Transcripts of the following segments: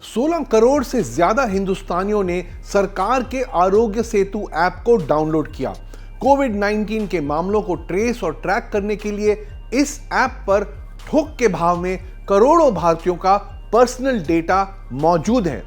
16 करोड़ से ज्यादा हिंदुस्तानियों ने सरकार के आरोग्य सेतु ऐप को डाउनलोड किया। कोविड-19 के मामलों को ट्रेस और ट्रैक करने के लिए इस ऐप पर थोक के भाव में करोड़ों भारतीयों का पर्सनल डेटा मौजूद है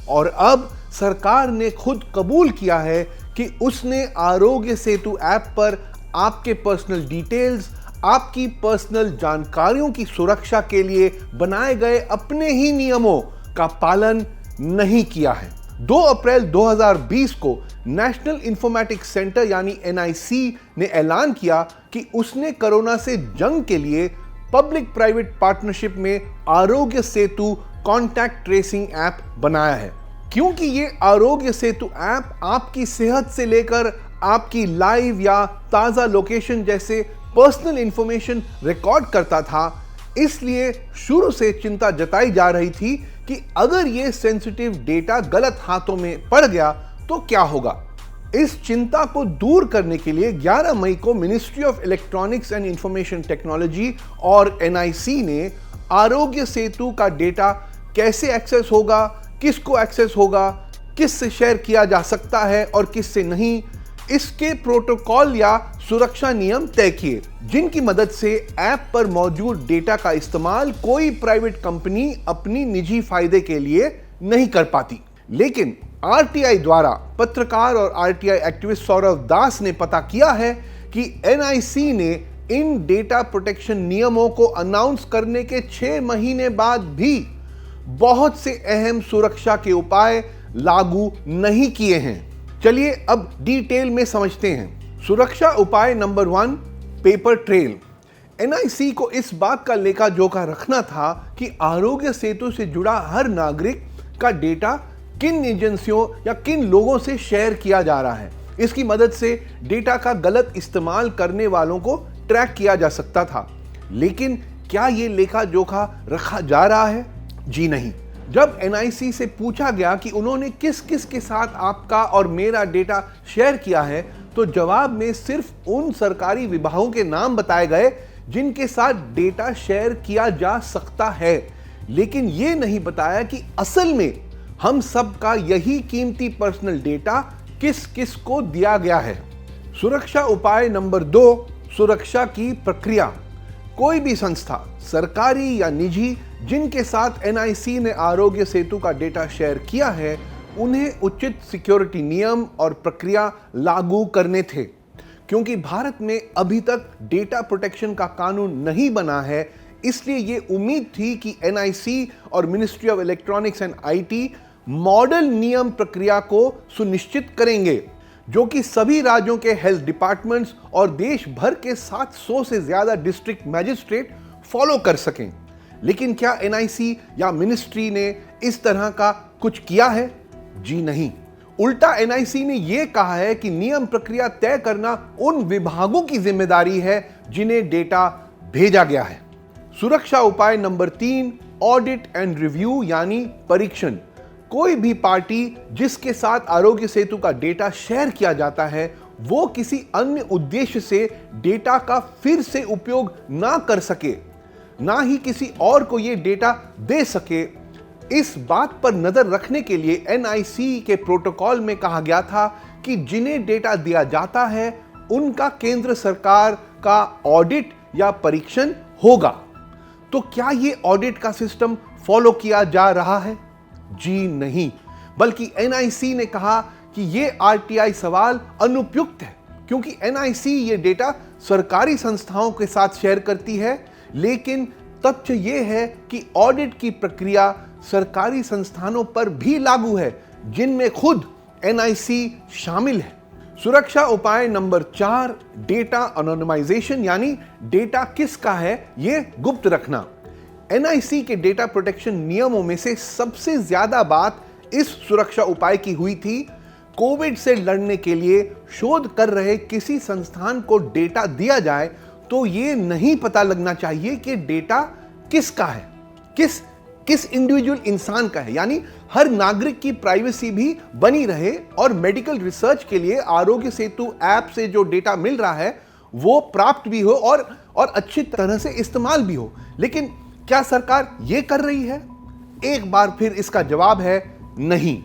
और अब सरकार ने खुद कबूल किया है कि उसने आरोग्य सेतु ऐप पर आपके पर्सनल डिटेल्स, आपकी पर्सनल जानकारियों की सुरक्षा के लिए बनाए गए अपने ही नियमों का पालन नहीं किया है। 2 अप्रैल 2020 को नेशनल इंफॉर्मेटिक्स सेंटर यानी NIC ने ऐलान किया कि उसने कोरोना से जंग के लिए पब्लिक प्राइवेट पार्टनरशिप में Aarogya Setu contact tracing app बनाया है। क्योंकि ये आरोग्य सेतु ऐप आपकी सेहत से लेकर आपकी लाइव या ताजा लोकेशन जैसे पर्सनल इंफॉर्मेशन रिकॉर्ड करता था, इसलिए शुरू से चिंता जताई जा रही थी कि अगर ये सेंसिटिव डेटा गलत हाथों में पड़ गया तो क्या होगा। इस चिंता को दूर करने के लिए 11 मई को ministry of electronics and information technology और NIC ने आरोग्य सेतु का डेटा कैसे एक्सेस होगा, किसको एक्सेस होगा, किससे शेयर किया जा सकता है और किससे नहीं, इसके प्रोटोकॉल या सुरक्षा नियम तय किए, जिनकी मदद से ऐप पर मौजूद डेटा का इस्तेमाल कोई प्राइवेट कंपनी अपनी निजी फायदे के लिए नहीं कर पाती। लेकिन RTI द्वारा पत्रकार और RTI एक्टिविस्ट सौरभ दास ने पता किया है कि NIC ने इन डेटा प्रोटेक्शन नियमों को अनाउंस करने के 6 महीने बाद भी बहुत से अहम सुरक्षा के उपाय लागू नहीं किए हैं। चलिए अब डिटेल में समझते हैं। सुरक्षा उपाय नंबर 1, पेपर ट्रेल। NIC को इस बात का लेखा जोखा रखना था कि आरोग्य सेतु से जुड़ा हर नागरिक का डेटा किन एजेंसियों या किन लोगों से शेयर किया जा रहा है। इसकी मदद से डेटा का गलत इस्तेमाल करने वालों को ट्रैक किया जा सकता था। लेकिन क्या यह लेखा जोखा रखा जा रहा है? जी नहीं। जब NIC से पूछा गया कि उन्होंने किस किस के साथ आपका और मेरा डेटा शेयर किया है, तो जवाब में सिर्फ उन सरकारी विभागों के नाम बताए गए जिनके साथ डेटा शेयर किया जा सकता है। लेकिन यह नहीं बताया कि असल में हम सब का यही कीमती पर्सनल डेटा किस किस को दिया गया है। सुरक्षा उपाय नंबर 2, सुरक्षा की प्रक्रिया। कोई भी संस्था, सरकारी या निजी, जिनके साथ NIC ने आरोग्य सेतु का डेटा शेयर किया है, उन्हें उचित सिक्योरिटी नियम और प्रक्रिया लागू करने थे। क्योंकि भारत में अभी तक डेटा प्रोटेक्शन का कानून नहीं बना है, इसलिए ये उम्मीद थी कि NIC और ministry of electronics and IT model नियम प्रक्रिया को सुनिश्चित करेंगे, जो कि सभी राज्यों के हेल्थ डिपार्टमेंट्स और देश भर के 700 से ज्यादा डिस्ट्रिक्ट मैजिस्ट्रेट फॉलो कर सकें। लेकिन क्या NIC या मिनिस्ट्री ने इस तरह का कुछ किया है? जी नहीं। उल्टा NIC ने यह कहा है कि नियम प्रक्रिया तय करना उन विभागों की जिम्मेदारी है जिन्हें डेटा भेजा गया है। सुरक्षा उपाय नंबर 3, ऑडिट एंड रिव्यू यानी परीक्षण। कोई भी पार्टी जिसके साथ आरोग्य सेतु का डेटा शेयर किया जाता है, वो किसी अन्य उद्देश्य से डेटा का फिर से उपयोग ना कर सके, ना ही किसी और को यह डेटा दे सके। इस बात पर नजर रखने के लिए NIC के प्रोटोकॉल में कहा गया था कि जिन्हें डेटा दिया जाता है उनका केंद्र सरकार का ऑडिट या परीक्षण होगा। तो क्या यह ऑडिट का सिस्टम फॉलो किया जा रहा है? जी नहीं। बल्कि NIC ने कहा कि यह RTI सवाल अनुपयुक्त है, क्योंकि NIC ये डेटा सरकारी संस्थाओं के साथ शेयर करती है, लेकिन तथ्य यह है कि ऑडिट की प्रक्रिया सरकारी संस्थानों पर भी लागू है, जिनमें खुद NIC शामिल है। सुरक्षा उपाय नंबर 4, डेटा एनोनिमाइजेशन यानी डेटा किसका है यह गुप्त रखना। NIC के डेटा प्रोटेक्शन नियमों में से सबसे ज्यादा बात इस सुरक्षा उपाय की हुई थी। कोविड से लड़ने के लिए शोध कर रहे किसी संस्थान को डेटा दिया जाए तो ये नहीं पता लगना चाहिए कि डेटा किसका है, किस इंडिविजुअल इंसान का है, यानी हर नागरिक की प्राइवेसी भी बनी रहे और मेडिकल रिसर्च के लिए आरोग्य सेतु ऐप से जो डेटा मिल रहा है वो प्राप्त भी हो और अच्छी तरह से इस्तेमाल भी हो। लेकिन क्या सरकार ये कर रही है? एक बार फिर इसका जवाब है नहीं।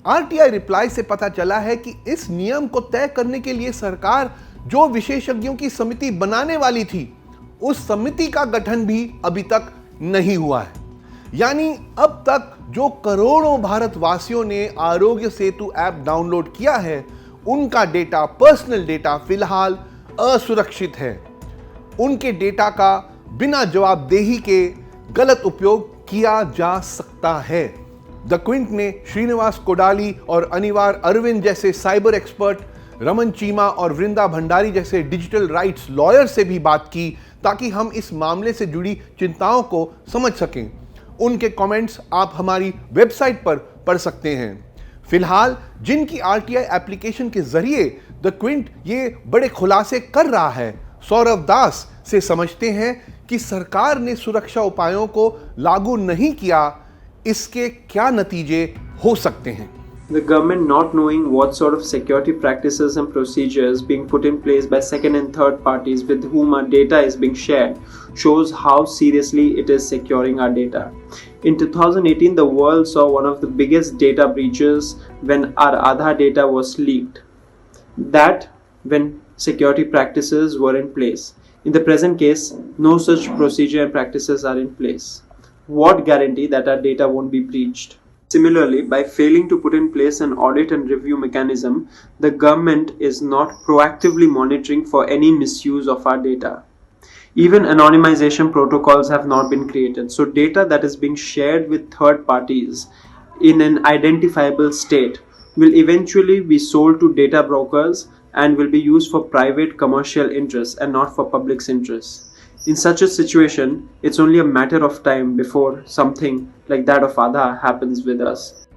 आरटीआई रिप्लाई से पता चला है कि इस नियम को तय करने के लिए सरकार जो विशेषज्ञों की समिति बनाने वाली थी, उस समिति का गठन भी अभी तक नहीं हुआ है। यानी अब तक जो करोड़ों भारतवासियों ने आरोग्य सेतु ऐप डाउनलोड किया है, उनका डेटा, पर्सनल डेटा फिलहाल असुरक्षित है। उनके डेटा का बिना जवाबदेही के गलत उपयोग किया जा सकता है। द क्विंट ने श्रीनिवास कोडाली और अनिवार अरविंद जैसे साइबर एक्सपर्ट, रमन चीमा और वृंदा भंडारी जैसे डिजिटल राइट्स लॉयर से भी बात की, ताकि हम इस मामले से जुड़ी चिंताओं को समझ सकें। उनके कमेंट्स आप हमारी वेबसाइट पर पढ़ सकते हैं। फिलहाल जिनकी आरटीआई एप्लीकेशन के जरिए द क्विंट ये बड़े खुलासे कर रहा है, सौरव दास से समझते हैं कि सरकार ने सुरक्षा उपायों को लागू नहीं किया, इसके क्या नतीजे हो सकते हैं। The government not knowing what sort of security practices and procedures being put in place by second and third parties with whom our data is being shared shows how seriously it is securing our data. In 2018, the world saw one of the biggest data breaches when our Aadhaar data was leaked. That when security practices were in place. In the present case, no such procedure and practices are in place. What guarantee that our data won't be breached? Similarly, by failing to put in place an audit and review mechanism, the government is not proactively monitoring for any misuse of our data. Even anonymization protocols have not been created, so data that is being shared with third parties in an identifiable state will eventually be sold to data brokers and will be used for private commercial interests and not for public's interests. In such a situation, it's only a matter of time before something like that of Aadhaar happens with us.